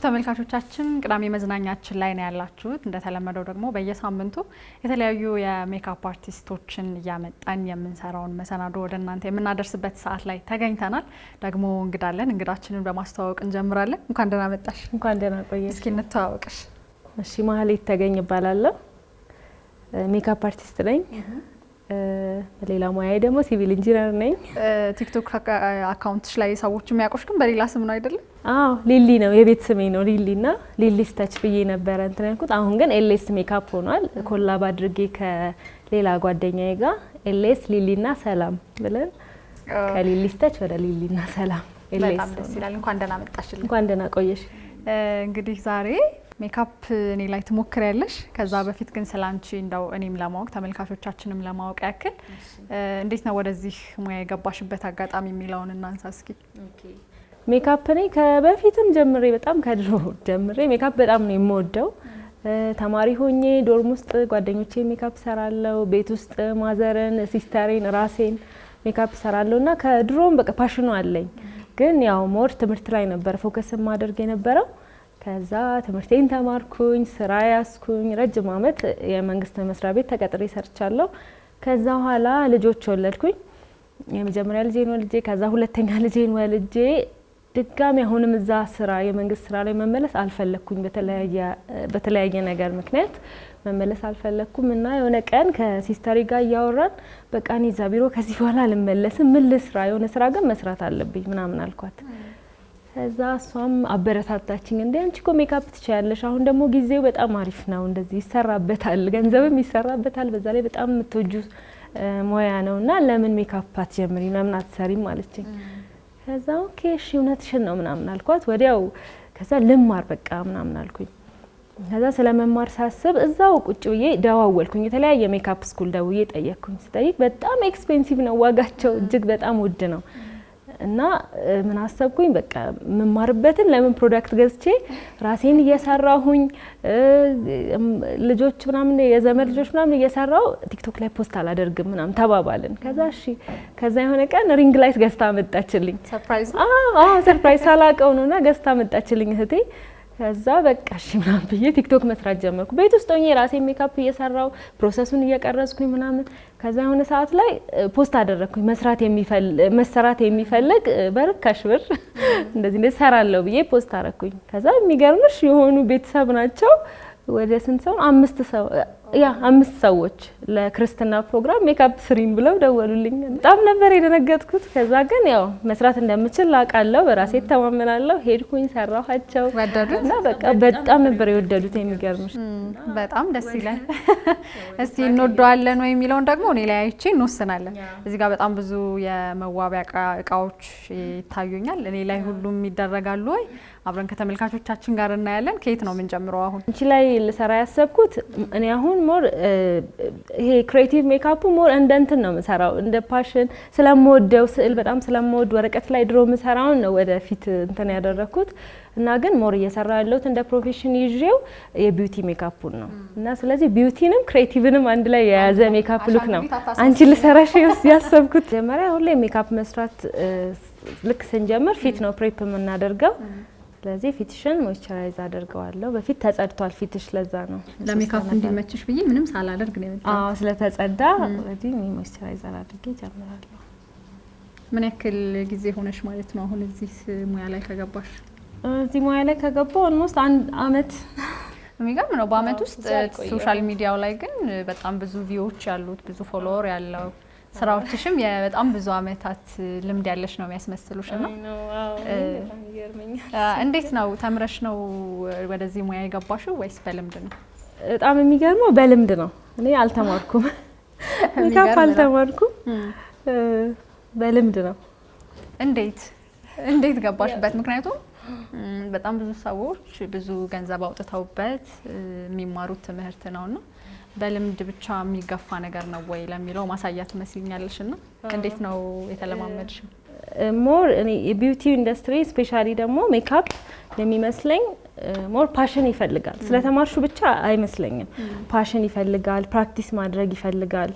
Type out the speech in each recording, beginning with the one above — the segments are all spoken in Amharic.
ተመልካቾቻችን ቅዳሜ መዝናኛችን ላይ ነው ያላችሁት። እንደተለመደው ደግሞ በየሳምንቱ የተለያዩ የሜካፕ አርቲስቶችን እያመጣን የምንሰራውን መሰናዶ ወደ እናንተ የምናደርስበት ሰዓት ላይ ተገኝተናል። ደግሞ እንግዳለን። እንግዳችንን በማስተዋወቅ እንጀምራለን። እንኳን ደህና መጣሽ። እንኳን ደህና ቆየሽ። እስኪ እንተዋወቅሽ። እሺ፣ ማህሌት ተገኝ እባላለሁ። ሜካፕ አርቲስት ነኝ። በሌላ ሙያዬ ደግሞ ሲቪል ኢንጂነር ነኝ። ቲክቶክ አካውንትሽ ላይ ሰዎች የሚያውቁሽ ግን በሌላ ስም ነው አይደለም? አዎ፣ ሊሊ ነው የቤት ስሜ ነው። ሊሊና ሊሊስ ተች ብዬ ነበረ እንትን ያልኩት። አሁን ግን ኤልኤስ ሜካፕ ሆኗል። ኮላብ አድርጌ ከሌላ ጓደኛዬ ጋር ኤልኤስ ሊሊና ሰላም ብለን ከሊሊስ ተች ወደ ሊሊና ሰላም ኤልኤስ። በጣም ደስ ይላል። እንኳን ደህና መጣሽልኝ። እንኳን ደህና ቆየሽ። እንግዲህ ዛሬ ሜካፕ እኔ ላይ ትሞክሪያለሽ። ከዛ በፊት ግን ስላንቺ እንደው እኔም ለማወቅ ተመልካቾቻችንም ለማወቅ ያክል እንዴት ነው ወደዚህ ሙያ የገባሽበት አጋጣሚ የሚለውን እናንሳ እስኪ። ሜካፕ እኔ ከበፊትም ጀምሬ በጣም ከድሮ ጀምሬ ሜካፕ በጣም ነው የምወደው። ተማሪ ሆኜ ዶርም ውስጥ ጓደኞቼ ሜካፕ ሰራለው፣ ቤት ውስጥ ማዘርን፣ ሲስተሬን፣ ራሴን ሜካፕ ሰራለው እና ከድሮም በቃ ፓሽኑ አለኝ። ግን ያው ሞር ትምህርት ላይ ነበር ፎከስ ማድረግ የነበረው። ከዛ ትምህርቴን ተማርኩኝ፣ ስራ ያስኩኝ፣ ረጅም አመት የመንግስት መስሪያ ቤት ተቀጥሬ ሰርቻለሁ። ከዛ በኋላ ልጆች ወለድኩኝ። የመጀመሪያ ልጄን ወልጄ ከዛ ሁለተኛ ልጄን ወልጄ ድጋሚ አሁንም እዛ ስራ የመንግስት ስራ ላይ መመለስ አልፈለኩኝ። በተለያየ ነገር ምክንያት መመለስ አልፈለኩም እና የሆነ ቀን ከሲስተሪ ጋር እያወራን በቃ እኔ እዛ ቢሮ ከዚህ በኋላ አልመለስም፣ ምን ልስራ፣ የሆነ ስራ ግን መስራት አለብኝ ምናምን አልኳት። ከዛ እሷም አበረታታችኝ። እንዴ አንቺ እኮ ሜካፕ ትችያለሽ፣ አሁን ደግሞ ጊዜው በጣም አሪፍ ነው፣ እንደዚህ ይሰራበታል፣ ገንዘብም ይሰራበታል፣ በዛ ላይ በጣም የምትወጁ ሙያ ነውና ለምን ሜካፕ አትጀምሪ፣ ለምን አትሰሪም አለችኝ። ከዛ ኦኬ እሺ እውነትሽን ነው ምናምን አልኳት ወዲያው። ከዛ ልማር በቃ ምናምን አልኩኝ። ከዛ ስለመማር ሳስብ እዛው ቁጭ ብዬ ደዋወልኩኝ። የተለያየ ሜካፕ ስኩል ደውዬ ጠየቅኩኝ። ስጠይቅ በጣም ኤክስፔንሲቭ ነው ዋጋቸው፣ እጅግ በጣም ውድ ነው። እና ምን አሰብኩኝ በቃ መማርበትን ለምን ፕሮዳክት ገዝቼ ራሴን እየሰራሁኝ ልጆች ምናምን የዘመድ ልጆች ምናምን እየሰራው ቲክቶክ ላይ ፖስት አላደርግም ምናምን ተባባልን። ከዛ እሺ ከዛ የሆነ ቀን ሪንግ ላይት ገዝታ መጣችልኝ። ሰርፕራይዝ ሰርፕራይዝ ሳላቀው ነውና ገዝታ መጣችልኝ እህቴ። ከዛ በቃ እሺ ምናምን ብዬ ቲክቶክ መስራት ጀመርኩ። ቤት ውስጥ ሆኜ ራሴ ሜካፕ እየሰራው ፕሮሰሱን እየቀረጽኩኝ ምናምን። ከዛ የሆነ ሰዓት ላይ ፖስት አደረኩኝ መሰራት የሚፈልግ በርካሽ ብር እንደዚህ ሰራለሁ ብዬ ፖስት አደረኩኝ። ከዛ የሚገርምሽ የሆኑ ቤተሰብ ናቸው ወደ ስንት ሰው 5 ሰዎች ለክርስትና ፕሮግራም ሜካፕ ስሪን ብለው ደወሉልኝ። በጣም ነበር የደነገጥኩት። ከዛ ግን ያው መስራት እንደምችል አውቃለሁ፣ በራሴ ተማመናለሁ። ሄድኩኝ ሰራኋቸው እና በቃ በጣም ነበር የወደዱት። የሚገርምሽ በጣም ደስ ይላል። እስቲ እንወደዋለን ወይ የሚለውን ደግሞ እኔ ላይ አይቼ እንወስናለን። እዚህ ጋር በጣም ብዙ የመዋቢያ እቃዎች ይታዩኛል። እኔ ላይ ሁሉም ይደረጋሉ ወይ? አብረን ከተመልካቾቻችን ጋር እናያለን። ከየት ነው የምንጀምረው? አሁን እንቺ ላይ ልሰራ ያሰብኩት እኔ አሁን ሞር ይሄ ክሬቲቭ ሜካፑ ሞር እንደንትን ነው የምሰራው፣ እንደ ፓሽን ስለምወደው ስዕል በጣም ስለምወድ ወረቀት ላይ ድሮ የምሰራውን ነው ወደፊት እንትን ያደረኩት እና ግን ሞር እየሰራ ያለሁት እንደ ፕሮፌሽን ይዤው የቢዩቲ ሜካፑን ነው እና ስለዚህ ቢዩቲንም ክሬቲቭንም አንድ ላይ የያዘ ሜካፕ ሉክ ነው አንቺ ልሰራሽ ያሰብኩት። መጀመሪያ ሁሌ ሜካፕ መስራት ልክ ስንጀምር ፊት ነው ፕሬፕ የምናደርገው። ስለዚህ ፊትሽን ሞይስቸራይዝ አደርገዋለሁ። በፊት ተጸድቷል ፊትሽ፣ ለዛ ነው ለሜካፕ እንዲመችሽ ብዬ ምንም ሳላደርግ ነው የመጣው። ስለተጸዳ ኦልሬዲ ሞይስቸራይዝ አድርጌ ጀምራለሁ። ምን ያክል ጊዜ ሆነሽ ማለት ነው አሁን እዚህ ሙያ ላይ ከገባሽ? እዚህ ሙያ ላይ ከገባሁ ኦልሞስት 1 አመት። የሚገርም ነው። በአመት ውስጥ ሶሻል ሚዲያው ላይ ግን በጣም ብዙ ቪውዎች ያሉት ብዙ ፎሎወር ያለው ስራዎችሽም በጣም ብዙ አመታት ልምድ ያለሽ ነው የሚያስመስሉሽ እና እንዴት ነው ተምረሽ ነው ወደዚህ ሙያ የገባሽው ወይስ በልምድ ነው? በጣም የሚገርመው በልምድ ነው። እኔ አልተማርኩም፣ ሜካፕ አልተማርኩም፣ በልምድ ነው። እንዴት ገባሽበት? ምክንያቱም በጣም ብዙ ሰዎች ብዙ ገንዘብ አውጥተውበት የሚማሩት ትምህርት ነውና በልምድ ብቻ የሚገፋ ነገር ነው ወይ ለሚለው ማሳያት መስልኛለሽ እና እንዴት ነው የተለማመድሽ? ሞር እኔ የቢዩቲ ኢንዱስትሪ ስፔሻሊ ደግሞ ሜካፕ ለሚመስለኝ ሞር ፓሽን ይፈልጋል። ስለተማርሹ ብቻ አይመስለኝም። ፓሽን ይፈልጋል፣ ፕራክቲስ ማድረግ ይፈልጋል።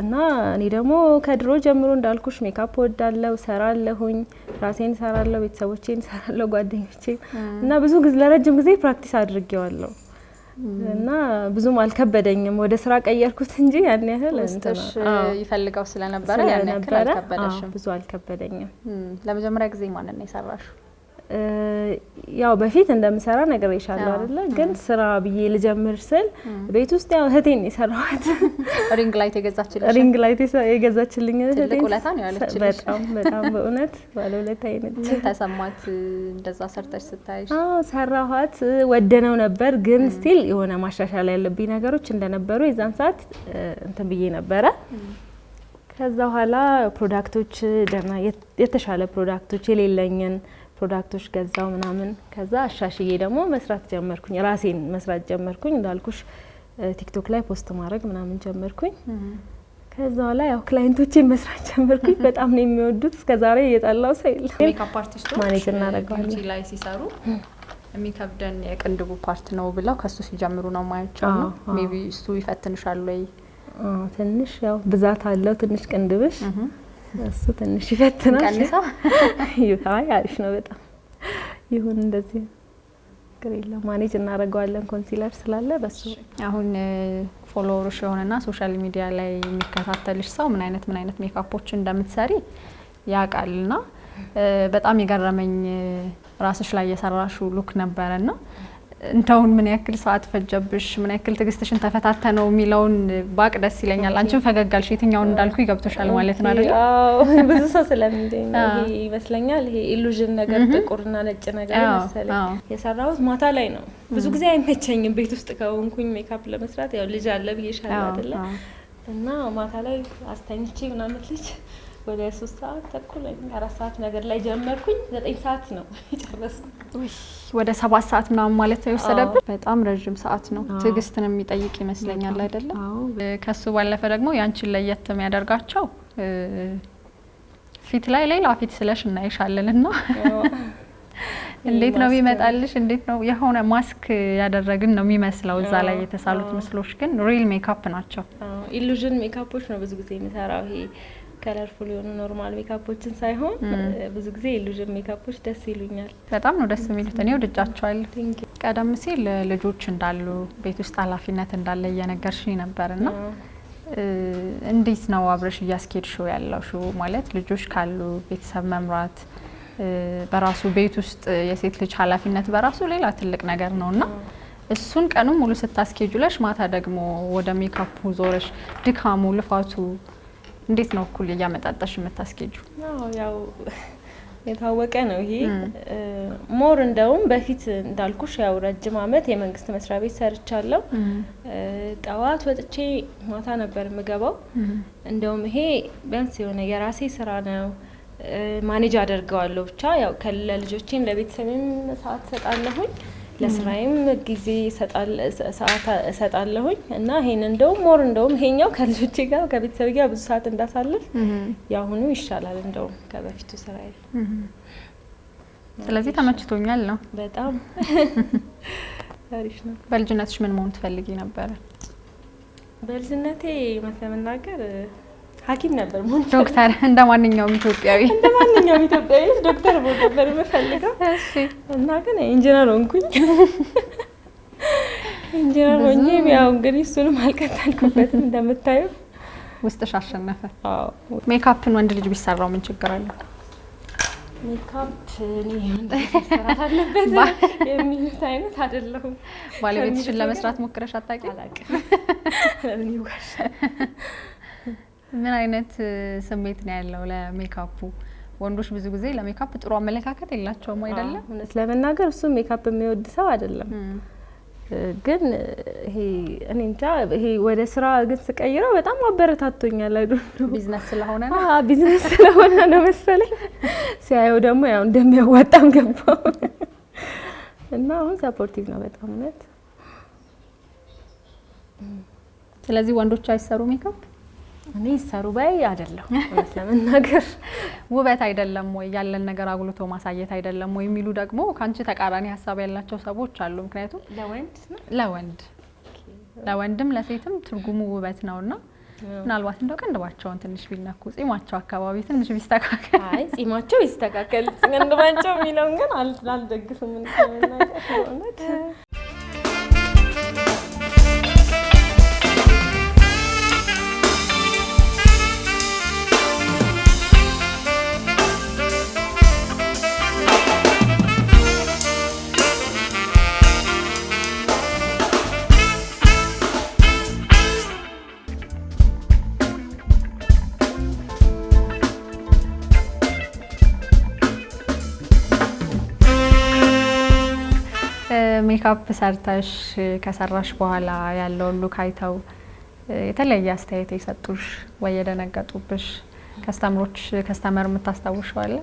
እና እኔ ደግሞ ከድሮ ጀምሮ እንዳልኩሽ ሜካፕ ወዳለው ሰራለሁኝ ራሴን ሰራለሁ ቤተሰቦቼን ሰራለሁ ጓደኞቼን እና ብዙ ጊዜ ለረጅም ጊዜ ፕራክቲስ አድርጌዋለሁ እና ብዙም አልከበደኝም ወደ ስራ ቀየርኩት እንጂ ያን ያህል እንትን ይፈልጋው ስለነበረ ያን ያህል አልከበደሽም ብዙ አልከበደኝም ለመጀመሪያ ጊዜ ማንን ነው የሰራሽው ያው በፊት እንደምሰራ ነገር ይሻላል አይደለ ግን ስራ ብዬ ልጀምር ስል ቤት ውስጥ ያው እህቴን የሰራዋት ሪንግ ላይት የገዛችልኝ ትልቅ ውለታ ነው ያለችልሽ በጣም በእውነት ባለውለታዬ ነች ተሰማት እንደዛ ሰርተሽ ስታይሽ ሰራኋት ወደነው ነበር ግን ስቲል የሆነ ማሻሻል ያለብኝ ነገሮች እንደነበሩ የዛን ሰዓት እንትን ብዬ ነበረ ከዛ ኋላ ፕሮዳክቶች ደና የተሻለ ፕሮዳክቶች የሌለኝን ፕሮዳክቶች ገዛው ምናምን ከዛ አሻሽዬ ደግሞ መስራት ጀመርኩኝ ራሴን መስራት ጀመርኩኝ እንዳልኩሽ ቲክቶክ ላይ ፖስት ማድረግ ምናምን ጀመርኩኝ ከዛ ላይ ያው ክላይንቶቼን መስራት ጀመርኩኝ በጣም ነው የሚወዱት እስከዛሬ እየጣላው ሰው የለም ሜካፕ አርቲስቶች ማኔጅ እናደርጋለን ቢዩቲ ላይ ሲሰሩ የሚከብደን የቅንድቡ ፓርት ነው ብለው ከሱ ሲጀምሩ ነው ማያቸው ነው ሜቢ እሱ ይፈትንሻል ወይ ትንሽ ያው ብዛት አለው ትንሽ ቅንድብሽ እሱ ትንሽ ይፈትናል ቀንሳ አይ አሪፍ ነው በጣም ይሁን እንደዚህ ግሬላ ማኔጅ እናደርጋለን ኮንሲለር ስላለ በሱ አሁን ፎሎወርሽ የሆነና ሶሻል ሚዲያ ላይ የሚከታተልሽ ሰው ምን አይነት ሜካፖች እንደምትሰሪ ያውቃልና በጣም የገረመኝ ራስሽ ላይ የሰራሽው ሉክ ነበርና እንታውን ምን ያክል ሰዓት ፈጀብሽ ምን ያክል ትግስትሽን ተፈታተነው የሚለውን ባቅ ደስ ይለኛል አንቺም ፈገጋልሽ የትኛውን እንዳልኩ ይገብቶሻል ማለት ነው አይደል አዎ ብዙ ሰው ስለሚደኝ ነው ይሄ ይመስለኛል ይሄ ኢሉዥን ነገር ጥቁርና ነጭ ነገር መሰለኝ የሰራሁት ማታ ላይ ነው ብዙ ጊዜ አይመቸኝም ቤት ውስጥ ከሆንኩኝ ሜካፕ ለመስራት ያው ልጅ አለ ብዬሻለሁ አይደል እና ማታ ላይ አስተኝቼ ምናምን ልጅ ወደ 3 ሰዓት ተኩል 4 ሰዓት ነገር ላይ ጀመርኩኝ 9 ሰዓት ነው የጨረስኩት ወደ 7 ሰዓት ምናምን ማለት ነው የወሰደብሽ በጣም ረጅም ሰዓት ነው ትግስትን የሚጠይቅ ይመስለኛል አይደል ከሱ ባለፈ ደግሞ ያንቺን ለየት የሚያደርጋቸው ፊት ላይ ሌላ ፊት ስለሽ እናይሻለንና እንዴት ነው የሚመጣልሽ እንዴት ነው የሆነ ማስክ ያደረግን ነው የሚመስለው እዛ ላይ የተሳሉት ምስሎች ግን ሪል ሜካፕ ናቸው ኢሉዥን ሜካፖች ነው ብዙ ጊዜ የሚሰራው ይሄ ከለርፉል የሆኑ ኖርማል ሜካፖችን ሳይሆን ብዙ ጊዜ ኢሉዥን ሜካፖች ደስ ይሉኛል በጣም ነው ደስ የሚሉት እኔ ወድጃቸዋለሁ ቀደም ሲል ልጆች እንዳሉ ቤት ውስጥ ኃላፊነት እንዳለ እየነገርሽኝ ነበርና እንዴት ነው አብረሽ እያስኬድሽው ያለሽው ማለት ልጆች ካሉ ቤተሰብ መምራት በራሱ ቤት ውስጥ የሴት ልጅ ኃላፊነት በራሱ ሌላ ትልቅ ነገር ነውና እሱን ቀኑ ሙሉ ስታስኬጁለሽ ማታ ደግሞ ወደ ሜካፑ ዞረሽ ድካሙ ልፋቱ እንዴት ነው እኩል ያመጣጣሽ የምታስኬጁ ያው የታወቀ ነው ይሄ ሞር እንደውም በፊት እንዳልኩሽ ያው ረጅም አመት የመንግስት መስሪያ ቤት ሰርቻለሁ ጣዋት ወጥቼ ማታ ነበር ምገባው እንደውም ይሄ ቢያንስ የሆነ የራሴ ስራ ነው ማኔጅ አደርጋለሁ ብቻ ያው ለልጆቼም ለቤተሰብም ሰዓት ሰጣለሁኝ ለስራዬም ጊዜ ሰጣለሁኝ እና ይሄን እንደውም ሞር እንደውም ይሄኛው ከልጆቼ ጋር ከቤተሰብ ጋር ብዙ ሰዓት እንዳሳልፍ ያሁኑ ይሻላል እንደውም ከበፊቱ ስራዬ ስለዚህ ተመችቶኛል ነው በጣም አሪፍ ነው በልጅነትሽ ምን መሆን ትፈልጊ ነበር በልጅነቴ መሰለናገር ሐኪም ነበር ዶክተር እንደማንኛውም ኢትዮጵያዊ ዶክተር ነበር የምፈልገው እሺ እና ግን ኢንጂነር ሆንኩኝ ኢንጂነር ሆኜ ያው እንግዲህ እሱንም አልቀጠልኩበትም እንደምታዩ ውስጥሽ አሸነፈ አዎ ሜካፕን ወንድ ልጅ ቢሰራው ምን ችግር አለ ሜካፕ ነው እንደሰራት አለበት የሚሉት አይነት አይደለም ባለቤትሽን ለመስራት ሞክረሽ አታውቂም ለምን ይዋሽ ምን አይነት ስሜት ነው ያለው ለሜካፑ ወንዶች ብዙ ጊዜ ለሜካፕ ጥሩ አመለካከት የላቸውም አይደለም እውነት ለመናገር እሱ ሜካፕ የሚወድ ሰው አይደለም ግን ይሄ እኔ እንጃ ይሄ ወደ ስራ ግን ስቀይረው በጣም አበረታቶኛል አይደል ቢዝነስ ስለሆነ ነው ቢዝነስ ስለሆነ ነው መሰለኝ ሲያየው ደግሞ ያው እንደሚያዋጣም ገባው እና አሁን ሰፖርቲቭ ነው በጣም ማለት ስለዚህ ወንዶች አይሰሩ ሜካፕ እኔ ሰሩ ባይ አይደለም ለመናገር ውበት አይደለም ወይ ያለን ነገር አጉልቶ ማሳየት አይደለም ወይ የሚሉ ደግሞ ካንቺ ተቃራኒ ሐሳብ ያላቸው ሰዎች አሉ ምክንያቱም ለወንድም ለሴትም ትርጉሙ ውበት ነውና ምናልባት እንደው ቅንድባቸውን ትንሽ ቢነኩ ጺማቸው አካባቢ ትንሽ ቢስተካከል አይ ጺማቸው ይስተካከል ቅንድባቸው የሚለውን ግን አልደግፍም ምን ከመናገር ሜካፕ ሰርተሽ ከሰራሽ በኋላ ያለውን ሉክ አይተው የተለየ አስተያየት የሰጡሽ ወይ የደነገጡብሽ ከስተመር የምታስታውሽው አለ?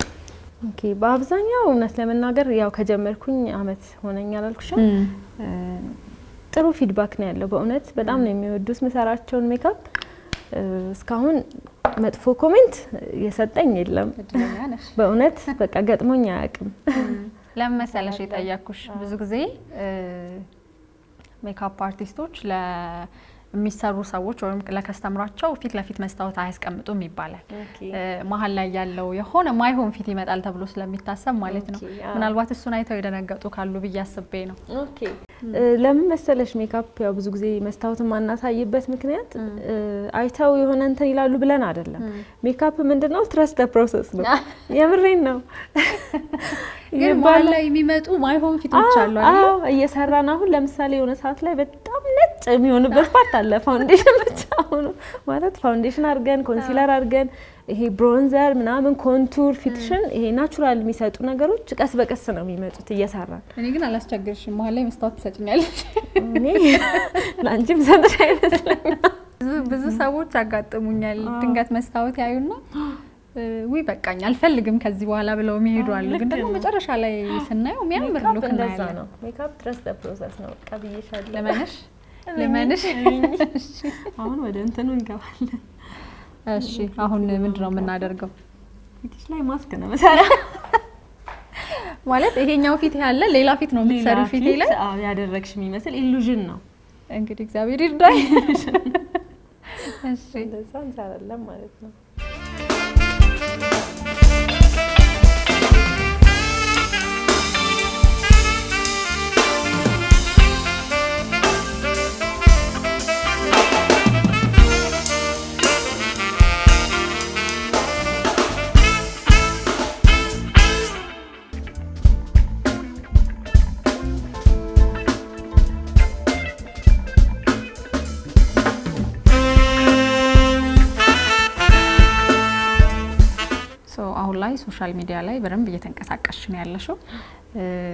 ኦኬ በአብዛኛው እውነት ለመናገር ያው ከጀመርኩኝ አመት ሆነኛል አልኩሽም። ጥሩ ፊድባክ ነው ያለው። በእውነት በጣም ነው የሚወዱት መሰራቸውን ሜካፕ። እስካሁን መጥፎ ኮሜንት የሰጠኝ የለም። በእውነት በቃ ገጥሞኝ አያውቅም። ለምን መሰለሽ የጠየኩሽ ብዙ ጊዜ ሜካፕ አርቲስቶች ለሚሰሩ ሰዎች ወይም ለከስተምራቸው ፊት ለፊት መስታወት አያስቀምጡም ይባላል። መሀል ላይ ያለው የሆነ ማይሆን ፊት ይመጣል ተብሎ ስለሚታሰብ ማለት ነው። ምናልባት እሱን አይተው የደነገጡ ካሉ ብዬ አስቤ ነው። ኦኬ ለምን መሰለሽ ሜካፕ ያው ብዙ ጊዜ መስታወትን ማናሳይበት ምክንያት አይተው የሆነ እንትን ይላሉ ብለን አይደለም። ሜካፕ ምንድነው ትረስት ዘ ፕሮሰስ ነው። የምሬን ነው። ግን መሀል ላይ የሚመጡ ማይሆን ፊቶች አሉ አይደል? አዎ እየሰራን አሁን ለምሳሌ የሆነ ሰዓት ላይ በጣም ነጭ የሚሆንበት ፓርት አለ። ፋውንዴሽን ብቻ ሆኖ ማለት ፋውንዴሽን አድርገን ኮንሲለር አድርገን ይሄ ብሮንዘር ምናምን ኮንቱር ፊትሽን ይሄ ናቹራል የሚሰጡ ነገሮች ቀስ በቀስ ነው የሚመጡት እየሰራን። እኔ ግን አላስቸግርሽም። መሀል ላይ መስታወት ትሰጭኛለሽ? እኔ ላንቺም ሰጥሽ አይመስለኝም። ብዙ ሰዎች ያጋጥሙኛል። ድንገት መስታወት ያዩና ወይ በቃኝ አልፈልግም ከዚህ በኋላ ብለው የሚሄዱ አሉ። ግን ደግሞ መጨረሻ ላይ ስናየው የሚያምር ሉክ እናያለን። ነው ሜካፕ ትረስት ዘ ፕሮሰስ ነው። ቀብዬሻለሁ። ለማንሽ አሁን ወደ እንትኑ እንገባለን። እሺ አሁን ምንድነው የምናደርገው? ፊትሽ ላይ ማስክ ነው መሰራ ማለት ይሄኛው ፊት ያለ ሌላ ፊት ነው የምትሰሪው ፊቴ ላይ? አዎ ያደረግሽ የሚመስል ኢሉዥን ነው። እንግዲህ እግዚአብሔር ይርዳኝ። እሺ እንደዛ እንሰራለን ማለት ነው። ላይ ሶሻል ሚዲያ ላይ በደንብ እየተንቀሳቀስሽ ነው ያለሽው።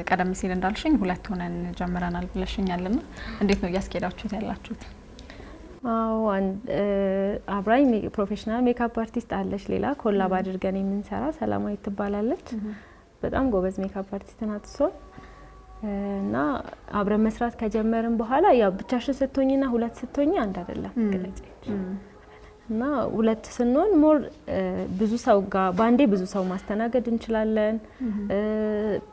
ቀደም ሲል እንዳልሽኝ ሁለት ሆነን ጀምረናል ብለሽኛልና እንዴት ነው እያስኬዳችሁት ያላችሁት? አዎ አብራይ ፕሮፌሽናል ሜካፕ አርቲስት አለሽ ሌላ ኮላብ አድርገን የምንሰራ ሰላማዊት ትባላለች። በጣም ጎበዝ ሜካፕ አርቲስት ናት እሷ። እና አብረን መስራት ከጀመርን በኋላ ያው ብቻሽን ስትሆኝና ሁለት ስትሆኝ አንድ አይደለም ግለጽ እና ሁለት ስንሆን ሞር ብዙ ሰው ጋር ባንዴ ብዙ ሰው ማስተናገድ እንችላለን።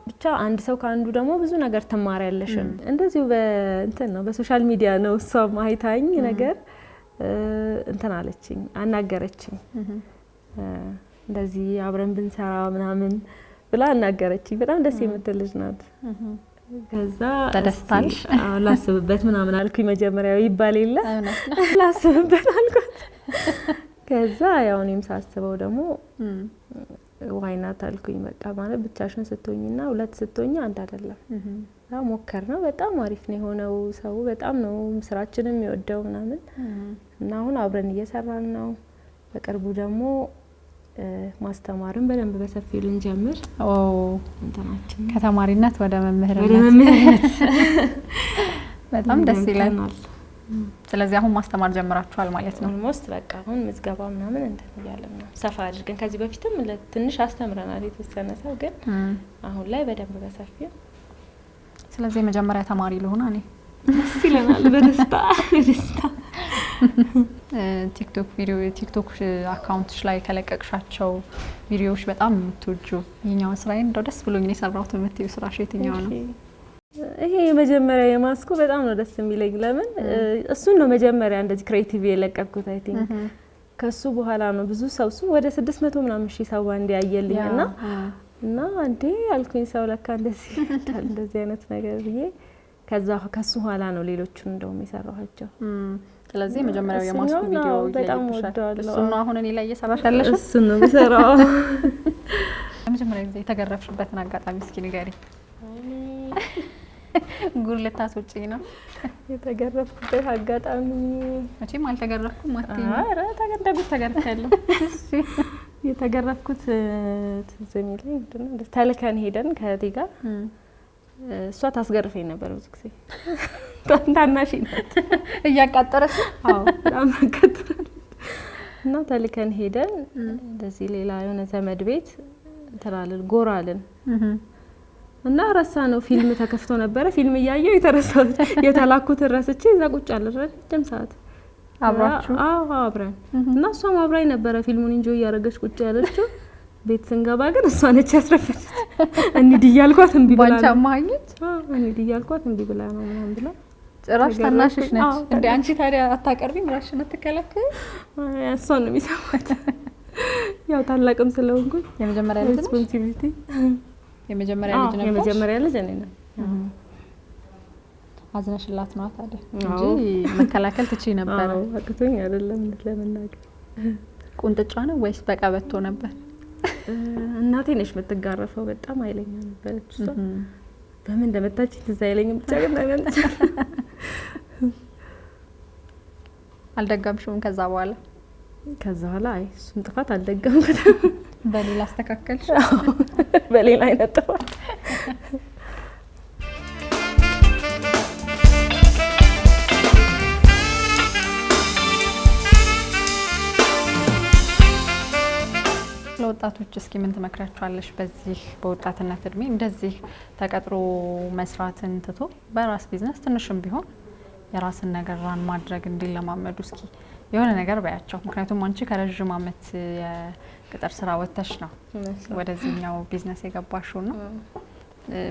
ብቻ አንድ ሰው ካንዱ ደግሞ ብዙ ነገር ትማሪያለሽ። እንደዚሁ በእንትን ነው በሶሻል ሚዲያ ነው እሷ ማይታኝ ነገር እንትን አለችኝ አናገረችኝ። እንደዚህ አብረን ብንሰራ ምናምን ብላ አናገረችኝ። በጣም ደስ የምትል ልጅ ናት። ከዛ ተደስታልሽ? ላስብበት ምናምን አልኩኝ። መጀመሪያው ይባል የለ ላስብበት አልኩት። ከዛ ያው እኔም ሳስበው ደግሞ ዋይናት አልኩኝ። በቃ ማለት ብቻሽን ስትሆኝና ሁለት ስትሆኝ አንድ አይደለም። ያው ሞከርነው። በጣም አሪፍ ነው የሆነው። ሰው በጣም ነው ስራችንን የሚወደው ምናምን እና አሁን አብረን እየሰራን ነው። በቅርቡ ደግሞ ማስተማርን በደንብ በሰፊው ልንጀምር እንትናችን ከተማሪነት ወደ መምህርነት በጣም ደስ ይላል። ስለዚህ አሁን ማስተማር ጀምራችኋል ማለት ነው? ኦልሞስት በቃ አሁን ምዝገባ ምናምን እንትን እያለን ነው። ሰፋ አድርገን ከዚህ በፊትም ትንሽ አስተምረናል የተወሰነ ሰው፣ ግን አሁን ላይ በደንብ በሰፊው። ስለዚህ መጀመሪያ ተማሪ ልሆና እኔ ደስ ይለናል። በደስታ ቲክቶክ ቪዲዮ ቲክቶክ አካውንትሽ ላይ ከለቀቅሻቸው ቪዲዮዎች በጣም የምትወጂው የኛው ስራዬን እንደው ደስ ብሎኝ የሰራሁት የምትይው ስራሽ የትኛው ነው? ይሄ የመጀመሪያ የማስኩ በጣም ነው ደስ የሚለኝ። ለምን እሱን ነው መጀመሪያ እንደዚህ ክሬቲቭ የለቀኩት አይ ቲንክ። ከሱ በኋላ ነው ብዙ ሰው እሱ ወደ 600 ምናምን ሺህ ሰው አንዴ ያየልኝና እና አንዴ አልኩኝ ሰው ለካ እንደዚህ ይታል እንደዚህ አይነት ነገር ብዬ ከሱ ኋላ ነው ሌሎቹን እንደውም የሰራኋቸው። ስለዚህ መጀመሪያው የማስኩ ቪዲዮ በጣም ወደዋለሁ። እሱ ነው አሁን እኔ ላይ እየሰራሽ ያለሽ? እሱ ነው የሚሰራው። ለመጀመሪያ ጊዜ የተገረፍሽበትን አጋጣሚ እስኪ ንገሪ። ጉር ልታስወጪኝ ነው? የተገረፍኩበት አጋጣሚ መቼም አልተገረፍኩም አትይኝ። ኧረ ተገረፍኩት ተገርፌያለሁ። የተገረፍኩት ትዝ የሚለኝ ምንድነው ተልከን ሄደን ከእህቴ ጋር እሷ ታስገርፈኝ ነበር ብዙ ጊዜ። ታናሽ ናት እያቃጠረሽ? አዎ በጣም አቃጠረች። እና ተልከን ሄደን እንደዚህ ሌላ የሆነ ዘመድ ቤት እንተላለን ጎራልን እና ረሳ ነው ፊልም ተከፍቶ ነበር። ፊልም እያየሁ የተረሳሁት የተላኩትን ረስቼ እዛ ቁጭ አለ ረጅም ሰዓት አብራችሁ? አዎ አብረን እና እሷም አብራኝ ነበረ ፊልሙን ኢንጆይ እያደረገች ቁጭ ያለችው። ቤት ስንገባ ግን እሷ ነች ያስረፈች። እንዴ እያልኳት እንቢ ብላ ነው። ባንቻ ማግኘት እንዴ እያልኳት እንቢ ብላ ነው ምናምን ብላ ጭራሽ ታናሽሽ ነች እንዴ? አንቺ ታዲያ አታቀርቢም? ራስሽን አትከላከይ? እሷ ነው የሚሰማት። ያው ታላቅም ስለሆንኩኝ የመጀመሪያ ልጅ ነሽ? ሪስፖንሲቢሊቲ የመጀመሪያ ልጅ ነበር? የመጀመሪያ ልጅ እኔ ነኝ። አዝነሽላት ነው ታዲያ እንጂ መከላከል ትችይ ነበር? አዎ አቅቶኝ አይደለም ለመናገር። ቁንጥጫ ነው ወይስ በቀበቶ ነበር? እናቴ ነች የምትጋረፈው። በጣም ኃይለኛ ነበረች እሷ። በምን እንደመታችኝ ትዝ አይለኝም ብቻ ግን ተገንጭ። አልደገምሽውም ከዛ በኋላ? ከዛ በኋላ አይ እሱን ጥፋት አልደገምኩትም። በሌላ አስተካከልሽ? በሌላ አይነት ጥፋት። ለወጣቶች እስኪ ምን ትመክራቸዋለሽ? በዚህ በወጣትነት እድሜ እንደዚህ ተቀጥሮ መስራትን ትቶ በራስ ቢዝነስ ትንሽም ቢሆን የራስን ነገር ራን ማድረግ እንዲለማመዱ እስኪ የሆነ ነገር በያቸው። ምክንያቱም አንቺ ከረጅም አመት የቅጥር ስራ ወጥተሽ ነው ወደዚህኛው ቢዝነስ የገባሽው ነው።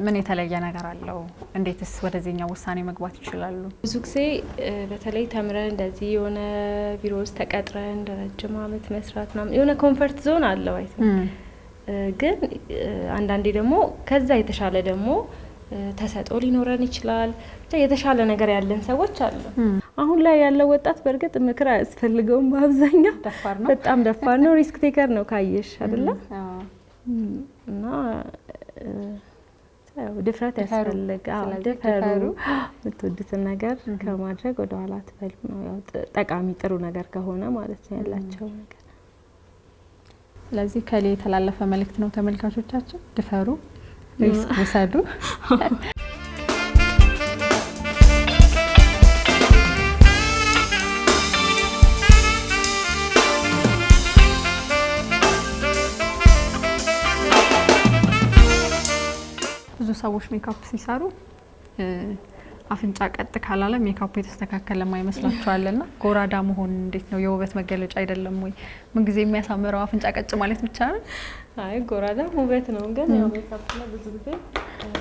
ምን የተለየ ነገር አለው? እንዴትስ ወደዚህኛው ውሳኔ መግባት ይችላሉ? ብዙ ጊዜ በተለይ ተምረን እንደዚህ የሆነ ቢሮ ውስጥ ተቀጥረን ረጅም አመት መስራት ነው የሆነ ኮምፎርት ዞን አለው አይደል? ግን አንዳንዴ ደግሞ ከዛ የተሻለ ደግሞ ተሰጥኦ ሊኖረን ይችላል። ብቻ የተሻለ ነገር ያለን ሰዎች አሉ። አሁን ላይ ያለው ወጣት በእርግጥ ምክር አያስፈልገውም። በአብዛኛው ደፋር ነው፣ በጣም ደፋር ነው፣ ሪስክ ቴከር ነው ካየሽ አይደለ? እና ድፍረት ያስፈልጋል። ድፈሩ፣ የምትወዱትን ነገር ከማድረግ ወደ ኋላ አትበሉ ነው። ያው ጠቃሚ ጥሩ ነገር ከሆነ ማለት ነው ያላቸው ነገር። ስለዚህ ከሌ የተላለፈ መልእክት ነው ተመልካቾቻችን፣ ድፈሩ፣ ሪስክ ውሰዱ። ብዙ ሰዎች ሜካፕ ሲሰሩ አፍንጫ ቀጥ ካላለ ሜካፕ የተስተካከለ ማይመስላችኋልና ጎራዳ መሆን እንዴት ነው? የውበት መገለጫ አይደለም ወይ? ምን ጊዜ የሚያሳምረው አፍንጫ ቀጭ ማለት ብቻ ነው? አይ ጎራዳ ውበት ነው፣ ግን ያው ሜካፕ ላይ ብዙ ጊዜ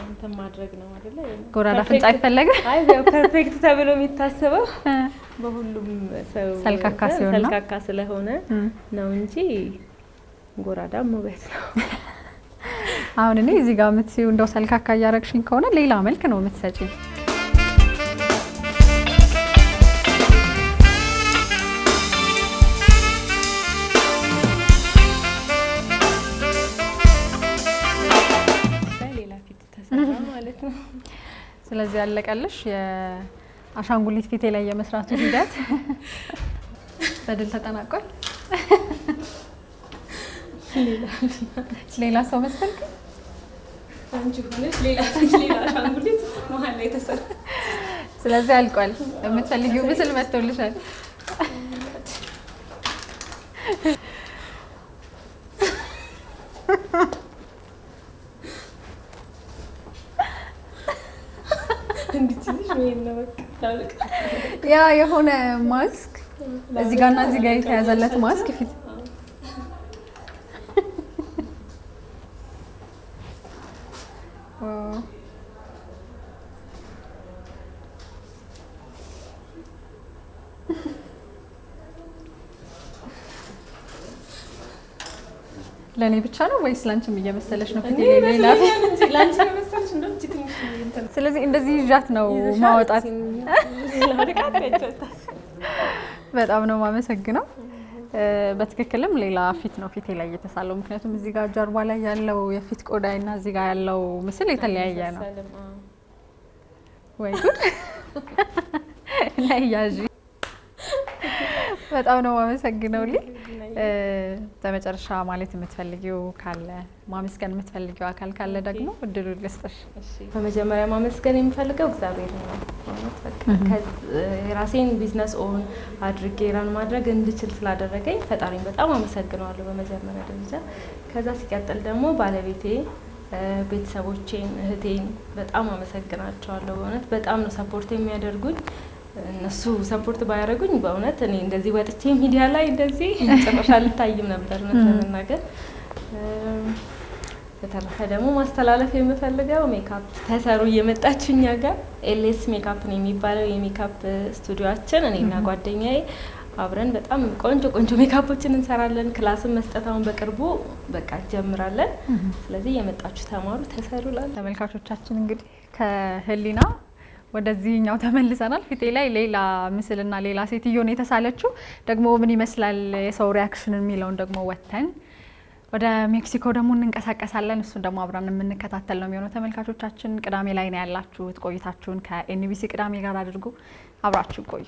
እንትን ማድረግ ነው አይደለ? ጎራዳ አፍንጫ አይፈለግም። አይ ያው ፐርፌክት ተብሎ የሚታሰበው በሁሉም ሰው ሰልካካ ሲሆን ነው፣ ሰልካካ ስለሆነ ነው እንጂ ጎራዳም ውበት ነው። አሁን እኔ እዚህ ጋር የምትሲው እንደው ሰልካካ እያረግሽኝ ከሆነ ሌላ መልክ ነው የምትሰጪኝ። ሌላ ፊት ተሰራ ማለት ነው። ስለዚህ ያለቀልሽ የአሻንጉሊት ፊቴ ላይ የመስራቱ ሂደት በድል ተጠናቋል። ሌላ ሰው መሰልክ አንቺ ሆነሽ ሌላ አሻንጉሊት መሀል ላይ ተሰራ። ስለዚህ አልቋል። የምትፈልጊው ምስል መጥቶልሻል። ያ የሆነ ማስክ እዚህ ጋርና እዚህ ጋር የተያዘለት ማስክ ፊት ለኔ ብቻ ነው ወይስ ላንቺም እየመሰለሽ ነው? ፊቴ ሌላ ሌላ ላንቺ መሰለሽ እንደው ትንሽ ስለዚህ እንደዚህ ይዣት ነው ማውጣት። በጣም ነው የማመሰግነው። በትክክልም ሌላ ፊት ነው ፊቴ ላይ የተሳለው። ምክንያቱም እዚህ ጋር ጀርባ ላይ ያለው የፊት ቆዳይና እዚህ ጋር ያለው ምስል የተለያየ ነው። ወይ ጉድ ላይ ያዢ። በጣም ነው የማመሰግነው። በመጨረሻ ማለት የምትፈልጊው ካለ ማመስገን የምትፈልጊው አካል ካለ ደግሞ እድሉ ልስጥሽ። በመጀመሪያ ማመስገን የምፈልገው እግዚአብሔር ነው። የራሴን ቢዝነስ ኦን አድርጌ ራን ማድረግ እንድችል ስላደረገኝ ፈጣሪን በጣም አመሰግነዋለሁ በመጀመሪያ ደረጃ። ከዛ ሲቀጥል ደግሞ ባለቤቴ፣ ቤተሰቦቼን፣ እህቴን በጣም አመሰግናቸዋለሁ። በእውነት በጣም ነው ሰፖርት የሚያደርጉኝ። እነሱ ሰፖርት ባያደርጉኝ በእውነት እኔ እንደዚህ ወጥቼ ሚዲያ ላይ እንደዚህ ጭራሽ አልታይም ነበር ለመናገር። በተረፈ ደግሞ ማስተላለፍ የምፈልገው ሜካፕ ተሰሩ እየመጣችሁ እኛ ጋር ኤልኤስ ሜካፕ ነው የሚባለው የሜካፕ ስቱዲዮአችን፣ እኔና ጓደኛዬ አብረን በጣም ቆንጆ ቆንጆ ሜካፖችን እንሰራለን። ክላስን መስጠታውን በቅርቡ በቃ ጀምራለን። ስለዚህ የመጣችሁ ተማሩ፣ ተሰሩ። ተመልካቾቻችን እንግዲህ ከህሊና ወደዚህኛው ተመልሰናል። ፊቴ ላይ ሌላ ምስልና ሌላ ሴትዮ ነው የተሳለችው። ደግሞ ምን ይመስላል የሰው ሪያክሽን የሚለውን ደግሞ ወተን ወደ ሜክሲኮ ደግሞ እንንቀሳቀሳለን። እሱን ደግሞ አብረን የምንከታተል ነው የሚሆነው። ተመልካቾቻችን ቅዳሜ ላይ ነው ያላችሁት። ቆይታችሁን ከኤንቢሲ ቅዳሜ ጋር አድርጉ። አብራችሁ ቆዩ።